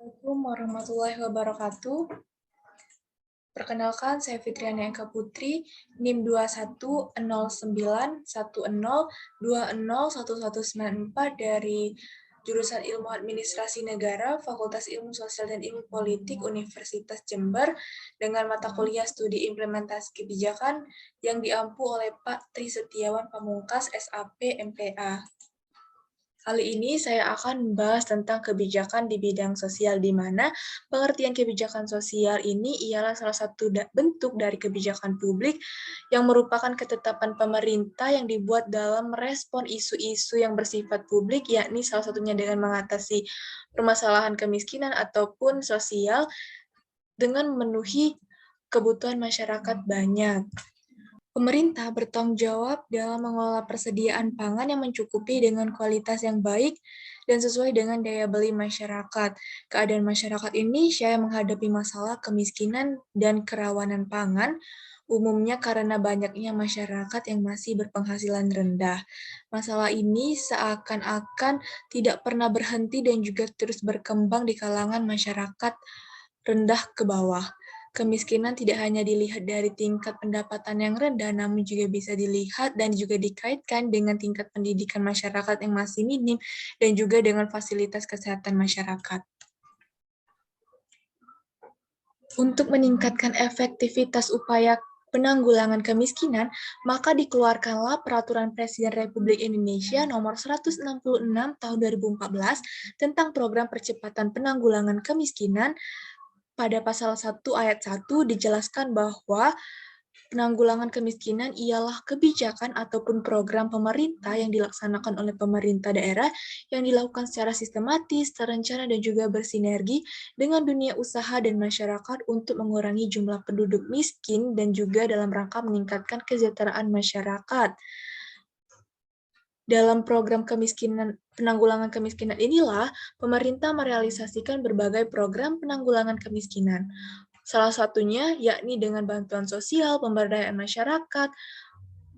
Assalamualaikum warahmatullahi wabarakatuh. Perkenalkan, saya Fitriana Eka Putri, NIM 210910201194 dari jurusan Ilmu Administrasi Negara, Fakultas Ilmu Sosial dan Ilmu Politik Universitas Jember, dengan mata kuliah Studi Implementasi Kebijakan yang diampu oleh Pak Tri Setiawan Pamungkas, SAP, MPA. Kali ini saya akan membahas tentang kebijakan di bidang sosial, di mana pengertian kebijakan sosial ini ialah salah satu bentuk dari kebijakan publik yang merupakan ketetapan pemerintah yang dibuat dalam merespon isu-isu yang bersifat publik, yakni salah satunya dengan mengatasi permasalahan kemiskinan ataupun sosial dengan memenuhi kebutuhan masyarakat banyak. Pemerintah bertanggung jawab dalam mengelola persediaan pangan yang mencukupi dengan kualitas yang baik dan sesuai dengan daya beli masyarakat. Keadaan masyarakat Indonesia yang menghadapi masalah kemiskinan dan kerawanan pangan, umumnya karena banyaknya masyarakat yang masih berpenghasilan rendah. Masalah ini seakan-akan tidak pernah berhenti dan juga terus berkembang di kalangan masyarakat rendah ke bawah. Kemiskinan tidak hanya dilihat dari tingkat pendapatan yang rendah, namun juga bisa dilihat dan juga dikaitkan dengan tingkat pendidikan masyarakat yang masih minim dan juga dengan fasilitas kesehatan masyarakat. Untuk meningkatkan efektivitas upaya penanggulangan kemiskinan, maka dikeluarkanlah Peraturan Presiden Republik Indonesia Nomor 166 Tahun 2014 tentang Program Percepatan Penanggulangan Kemiskinan. Pada pasal 1 ayat 1 dijelaskan bahwa penanggulangan kemiskinan ialah kebijakan ataupun program pemerintah yang dilaksanakan oleh pemerintah daerah yang dilakukan secara sistematis, terencana, dan juga bersinergi dengan dunia usaha dan masyarakat untuk mengurangi jumlah penduduk miskin dan juga dalam rangka meningkatkan kesejahteraan masyarakat. Dalam program penanggulangan kemiskinan inilah, pemerintah merealisasikan berbagai program penanggulangan kemiskinan. Salah satunya yakni dengan bantuan sosial, pemberdayaan masyarakat,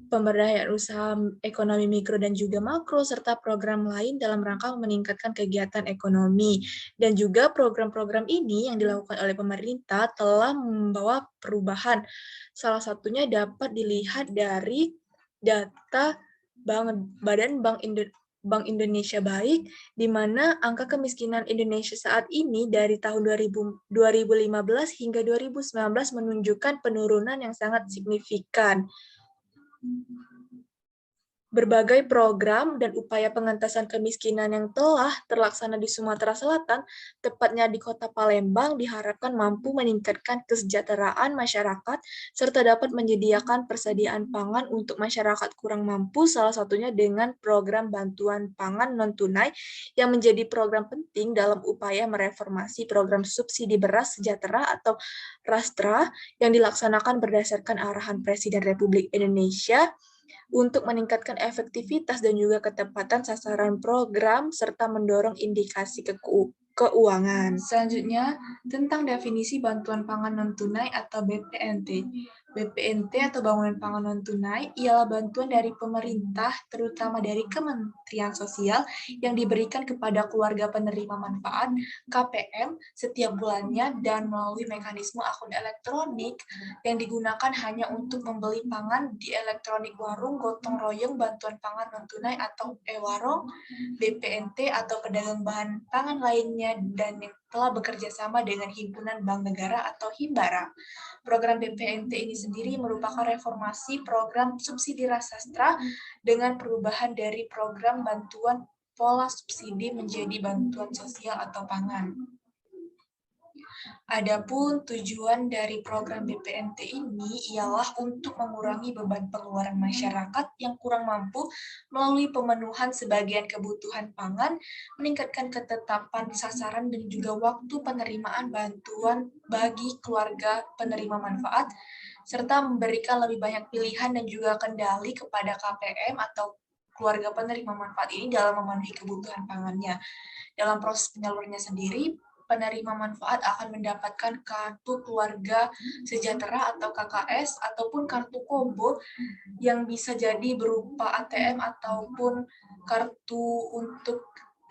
pemberdayaan usaha ekonomi mikro dan juga makro, serta program lain dalam rangka meningkatkan kegiatan ekonomi. Dan juga program-program ini yang dilakukan oleh pemerintah telah membawa perubahan. Salah satunya dapat dilihat dari data Badan Bank Indonesia Baik, di mana angka kemiskinan Indonesia saat ini dari tahun 2015 hingga 2019 menunjukkan penurunan yang sangat signifikan. Berbagai program dan upaya pengentasan kemiskinan yang telah terlaksana di Sumatera Selatan, tepatnya di Kota Palembang, diharapkan mampu meningkatkan kesejahteraan masyarakat serta dapat menyediakan persediaan pangan untuk masyarakat kurang mampu, salah satunya dengan program bantuan pangan non-tunai yang menjadi program penting dalam upaya mereformasi program subsidi beras sejahtera atau RASTRA yang dilaksanakan berdasarkan arahan Presiden Republik Indonesia untuk meningkatkan efektivitas dan juga ketepatan sasaran program, serta mendorong indikasi keuangan. Selanjutnya, tentang definisi bantuan pangan non-tunai atau BPNT. BPNT atau bantuan pangan non-tunai ialah bantuan dari pemerintah, terutama dari Kementerian Sosial, yang diberikan kepada keluarga penerima manfaat KPM setiap bulannya dan melalui mekanisme akun elektronik yang digunakan hanya untuk membeli pangan di elektronik warung, gotong royong, bantuan pangan non-tunai atau e-warung, BPNT atau pedagang bahan pangan lainnya, dan yang telah bekerja sama dengan Himpunan Bank Negara atau Himbara. Program BPNT ini sendiri merupakan reformasi program subsidi Rasastra dengan perubahan dari program bantuan pola subsidi menjadi bantuan sosial atau pangan. Adapun tujuan dari program BPNT ini ialah untuk mengurangi beban pengeluaran masyarakat yang kurang mampu melalui pemenuhan sebagian kebutuhan pangan, meningkatkan ketetapan sasaran dan juga waktu penerimaan bantuan bagi keluarga penerima manfaat, serta memberikan lebih banyak pilihan dan juga kendali kepada KPM atau keluarga penerima manfaat ini dalam memenuhi kebutuhan pangannya. Dalam proses penyalurannya sendiri, penerima manfaat akan mendapatkan kartu keluarga sejahtera atau KKS ataupun kartu kombo yang bisa jadi berupa ATM ataupun kartu untuk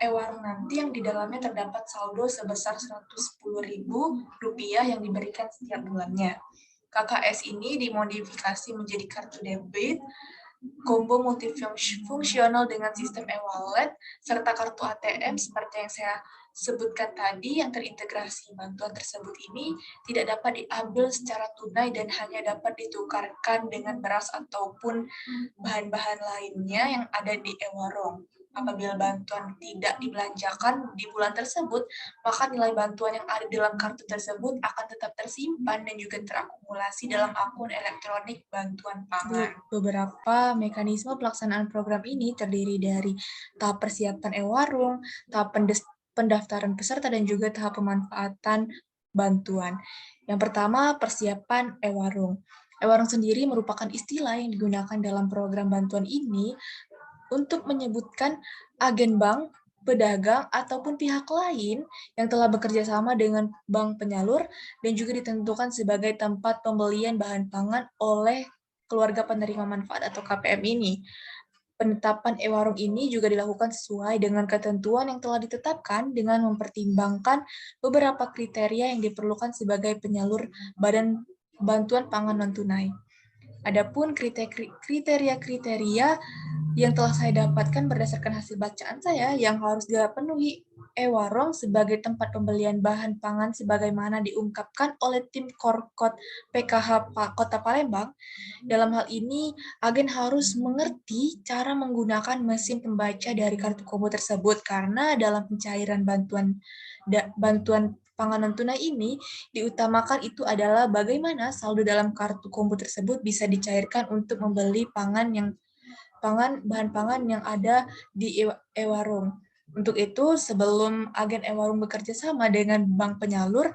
e-warung nanti yang di dalamnya terdapat saldo sebesar Rp110.000 yang diberikan setiap bulannya. KKS ini dimodifikasi menjadi kartu debit, combo multifungsional dengan sistem e-wallet, serta kartu ATM seperti yang saya sebutkan tadi yang terintegrasi. Bantuan tersebut ini tidak dapat diambil secara tunai dan hanya dapat ditukarkan dengan beras ataupun bahan-bahan lainnya yang ada di e-warung. Apabila bantuan tidak dibelanjakan di bulan tersebut, maka nilai bantuan yang ada dalam kartu tersebut akan tetap tersimpan dan juga terakumulasi dalam akun elektronik bantuan pangan. Beberapa mekanisme pelaksanaan program ini terdiri dari tahap persiapan e-warung, tahap pendaftaran peserta, dan juga tahap pemanfaatan bantuan. Yang pertama, persiapan e-warung. E-warung sendiri merupakan istilah yang digunakan dalam program bantuan ini untuk menyebutkan agen bank, pedagang, ataupun pihak lain yang telah bekerja sama dengan bank penyalur dan juga ditentukan sebagai tempat pembelian bahan pangan oleh keluarga penerima manfaat atau KPM ini. Penetapan e-warung ini juga dilakukan sesuai dengan ketentuan yang telah ditetapkan dengan mempertimbangkan beberapa kriteria yang diperlukan sebagai penyalur badan bantuan pangan non-tunai. Adapun kriteria-kriteria yang telah saya dapatkan berdasarkan hasil bacaan saya yang harus dipenuhi e-warung sebagai tempat pembelian bahan pangan sebagaimana diungkapkan oleh tim Korkot PKH Kota Palembang. Dalam hal ini, agen harus mengerti cara menggunakan mesin pembaca dari kartu kombo tersebut karena dalam pencairan bantuan pangan non-tunai ini diutamakan itu adalah bagaimana saldo dalam kartu kombo tersebut bisa dicairkan untuk membeli bahan pangan yang ada di e-warung. Untuk itu, sebelum agen e-warung bekerja sama dengan bank penyalur,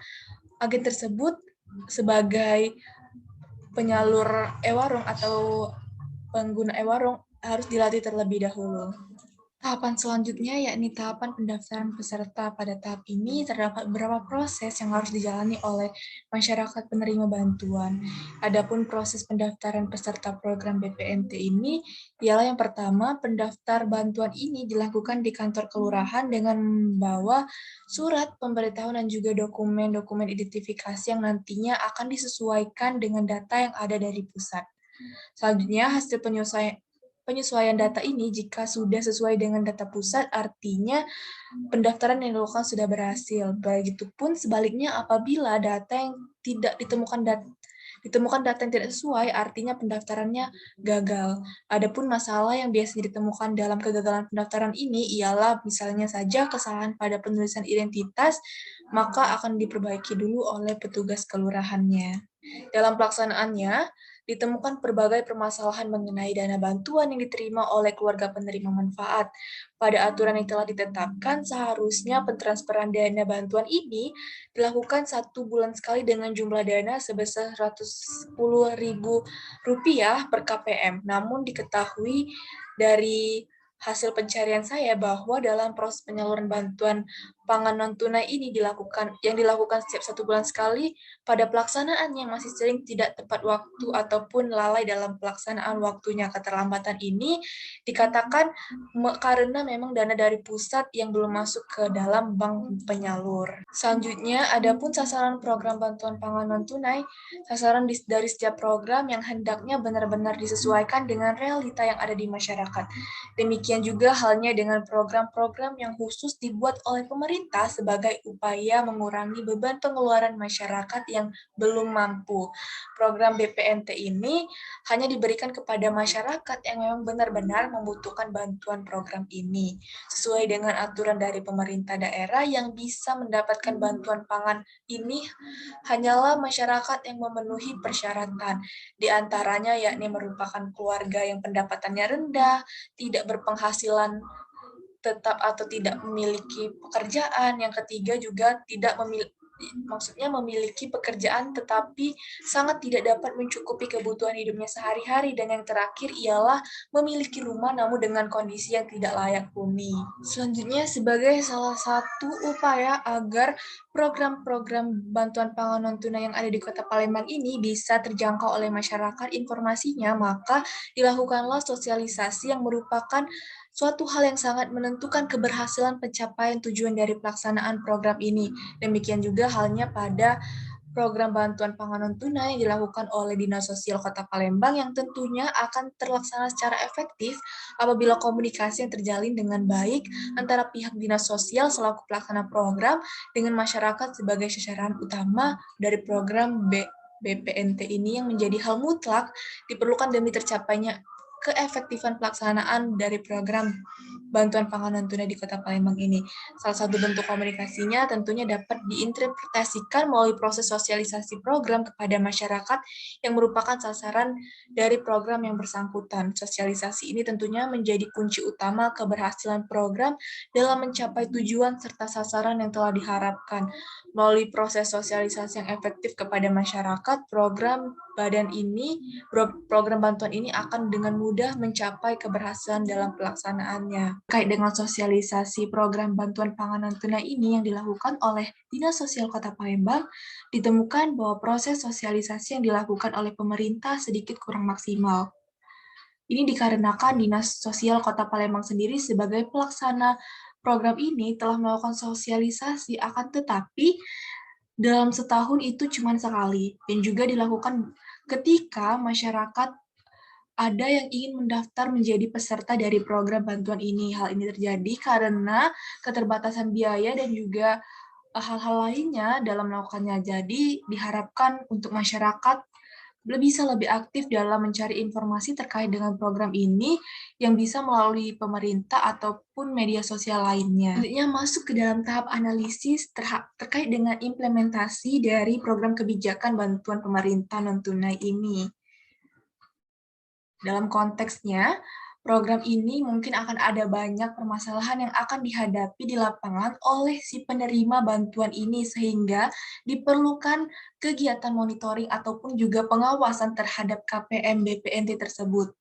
agen tersebut sebagai penyalur e-warung atau pengguna e-warung harus dilatih terlebih dahulu. Tahapan selanjutnya yakni tahapan pendaftaran peserta. Pada tahap ini terdapat beberapa proses yang harus dijalani oleh masyarakat penerima bantuan. Adapun proses pendaftaran peserta program BPNT ini ialah yang pertama, pendaftar bantuan ini dilakukan di kantor kelurahan dengan membawa surat pemberitahuan dan juga dokumen-dokumen identifikasi yang nantinya akan disesuaikan dengan data yang ada dari pusat. Selanjutnya, hasil penyesuaian data ini jika sudah sesuai dengan data pusat, artinya pendaftaran yang dilakukan sudah berhasil. Begitupun sebaliknya apabila data yang tidak ditemukan data yang tidak sesuai, artinya pendaftarannya gagal. Adapun masalah yang biasa ditemukan dalam kegagalan pendaftaran ini ialah misalnya saja kesalahan pada penulisan identitas, maka akan diperbaiki dulu oleh petugas kelurahannya. Dalam pelaksanaannya, ditemukan berbagai permasalahan mengenai dana bantuan yang diterima oleh keluarga penerima manfaat. Pada aturan yang telah ditetapkan, seharusnya pentransferan dana bantuan ini dilakukan 1 bulan sekali dengan jumlah dana sebesar Rp110.000 per KPM. Namun diketahui dari hasil pencarian saya bahwa dalam proses penyaluran bantuan pangan non-tunai ini yang dilakukan setiap 1 bulan sekali, pada pelaksanaannya masih sering tidak tepat waktu ataupun lalai dalam pelaksanaan waktunya. Keterlambatan ini dikatakan karena memang dana dari pusat yang belum masuk ke dalam bank penyalur. Selanjutnya, adapun sasaran program bantuan pangan non-tunai, sasaran dari setiap program yang hendaknya benar-benar disesuaikan dengan realita yang ada di masyarakat. Demikian juga halnya dengan program-program yang khusus dibuat oleh pemerintah sebagai upaya mengurangi beban pengeluaran masyarakat yang belum mampu. Program BPNT ini hanya diberikan kepada masyarakat yang memang benar-benar membutuhkan bantuan program ini, sesuai dengan aturan dari pemerintah daerah yang bisa mendapatkan bantuan pangan ini hanyalah masyarakat yang memenuhi persyaratan, di antaranya yakni merupakan keluarga yang pendapatannya rendah, tidak berpenghasilan tetap atau tidak memiliki pekerjaan. Yang ketiga juga memiliki pekerjaan tetapi sangat tidak dapat mencukupi kebutuhan hidupnya sehari-hari. Dan yang terakhir ialah memiliki rumah namun dengan kondisi yang tidak layak huni. Selanjutnya, sebagai salah satu upaya agar program-program bantuan pangan non-tunai yang ada di Kota Palembang ini bisa terjangkau oleh masyarakat informasinya, maka dilakukanlah sosialisasi yang merupakan suatu hal yang sangat menentukan keberhasilan pencapaian tujuan dari pelaksanaan program ini. Demikian juga halnya pada program bantuan pangan non-tunai yang dilakukan oleh Dinas Sosial Kota Palembang yang tentunya akan terlaksana secara efektif apabila komunikasi yang terjalin dengan baik antara pihak Dinas Sosial selaku pelaksana program dengan masyarakat sebagai sasaran utama dari program BPNT ini yang menjadi hal mutlak diperlukan demi tercapainya keefektifan pelaksanaan dari program bantuan pangan non-tunai di Kota Palembang ini. Salah satu bentuk komunikasinya tentunya dapat diinterpretasikan melalui proses sosialisasi program kepada masyarakat yang merupakan sasaran dari program yang bersangkutan. Sosialisasi ini tentunya menjadi kunci utama keberhasilan program dalam mencapai tujuan serta sasaran yang telah diharapkan. Melalui proses sosialisasi yang efektif kepada masyarakat, program bantuan ini akan dengan mudah mencapai keberhasilan dalam pelaksanaannya. Terkait dengan sosialisasi program bantuan pangan non-tunai ini yang dilakukan oleh Dinas Sosial Kota Palembang, ditemukan bahwa proses sosialisasi yang dilakukan oleh pemerintah sedikit kurang maksimal. Ini dikarenakan Dinas Sosial Kota Palembang sendiri sebagai pelaksana program ini telah melakukan sosialisasi, akan tetapi dalam setahun itu cuma sekali, dan juga dilakukan ketika masyarakat ada yang ingin mendaftar menjadi peserta dari program bantuan ini. Hal ini terjadi karena keterbatasan biaya dan juga hal-hal lainnya dalam melakukannya. Jadi diharapkan untuk masyarakat bisa lebih aktif dalam mencari informasi terkait dengan program ini yang bisa melalui pemerintah ataupun media sosial lainnya. Selanjutnya masuk ke dalam tahap analisis terkait dengan implementasi dari program kebijakan bantuan pemerintah non-tunai ini. Dalam konteksnya, program ini mungkin akan ada banyak permasalahan yang akan dihadapi di lapangan oleh si penerima bantuan ini, sehingga diperlukan kegiatan monitoring ataupun juga pengawasan terhadap KPM BPNT tersebut.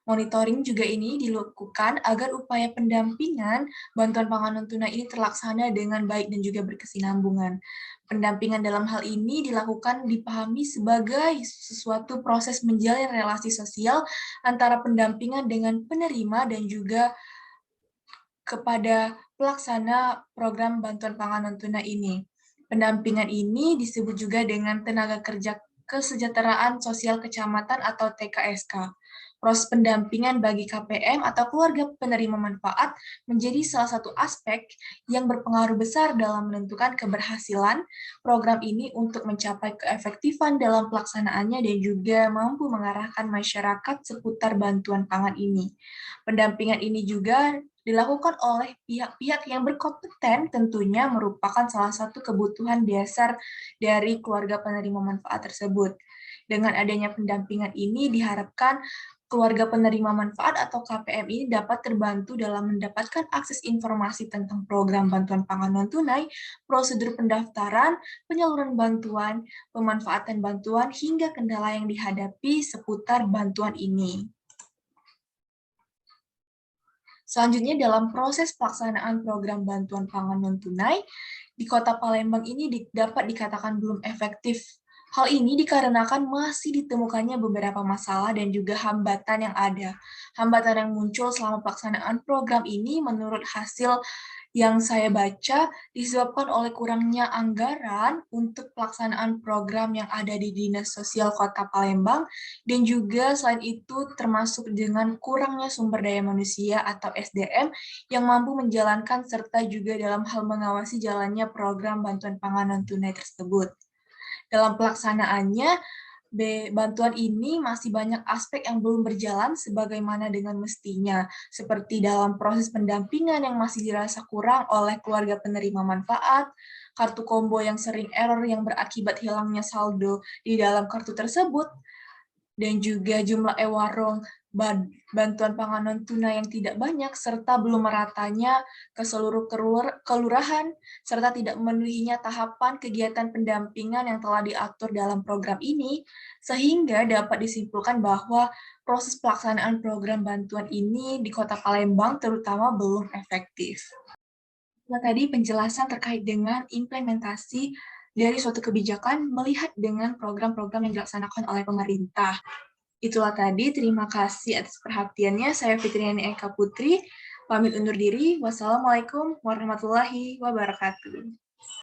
Monitoring juga ini dilakukan agar upaya pendampingan bantuan pangan non-tunai ini terlaksana dengan baik dan juga berkesinambungan. Pendampingan dalam hal ini dipahami sebagai sesuatu proses menjalin relasi sosial antara pendampingan dengan penerima dan juga kepada pelaksana program bantuan pangan non-tunai ini. Pendampingan ini disebut juga dengan tenaga kerja kesejahteraan sosial kecamatan atau TKSK. Proses pendampingan bagi KPM atau keluarga penerima manfaat menjadi salah satu aspek yang berpengaruh besar dalam menentukan keberhasilan program ini untuk mencapai keefektifan dalam pelaksanaannya dan juga mampu mengarahkan masyarakat seputar bantuan pangan ini. Pendampingan ini juga dilakukan oleh pihak-pihak yang berkompeten, tentunya merupakan salah satu kebutuhan dasar dari keluarga penerima manfaat tersebut. Dengan adanya pendampingan ini diharapkan keluarga penerima manfaat atau KPM ini dapat terbantu dalam mendapatkan akses informasi tentang program bantuan pangan non-tunai, prosedur pendaftaran, penyaluran bantuan, pemanfaatan bantuan, hingga kendala yang dihadapi seputar bantuan ini. Selanjutnya, dalam proses pelaksanaan program bantuan pangan non-tunai, di Kota Palembang ini dapat dikatakan belum efektif. Hal ini dikarenakan masih ditemukannya beberapa masalah dan juga hambatan yang ada. Hambatan yang muncul selama pelaksanaan program ini menurut hasil yang saya baca disebabkan oleh kurangnya anggaran untuk pelaksanaan program yang ada di Dinas Sosial Kota Palembang, dan juga selain itu termasuk dengan kurangnya sumber daya manusia atau SDM yang mampu menjalankan serta juga dalam hal mengawasi jalannya program bantuan pangan non-tunai tersebut. Dalam pelaksanaannya, bantuan ini masih banyak aspek yang belum berjalan sebagaimana dengan mestinya, seperti dalam proses pendampingan yang masih dirasa kurang oleh keluarga penerima manfaat, kartu combo yang sering error yang berakibat hilangnya saldo di dalam kartu tersebut, dan juga jumlah e-warung bantuan pangan non-tunai yang tidak banyak, serta belum meratanya ke seluruh kelurahan, serta tidak memenuhinya tahapan kegiatan pendampingan yang telah diatur dalam program ini, sehingga dapat disimpulkan bahwa proses pelaksanaan program bantuan ini di Kota Palembang terutama belum efektif. Nah, tadi penjelasan terkait dengan implementasi dari suatu kebijakan melihat dengan program-program yang dilaksanakan oleh pemerintah. Itulah tadi, terima kasih atas perhatiannya. Saya Fitriani Eka Putri, pamit undur diri. Wassalamualaikum warahmatullahi wabarakatuh.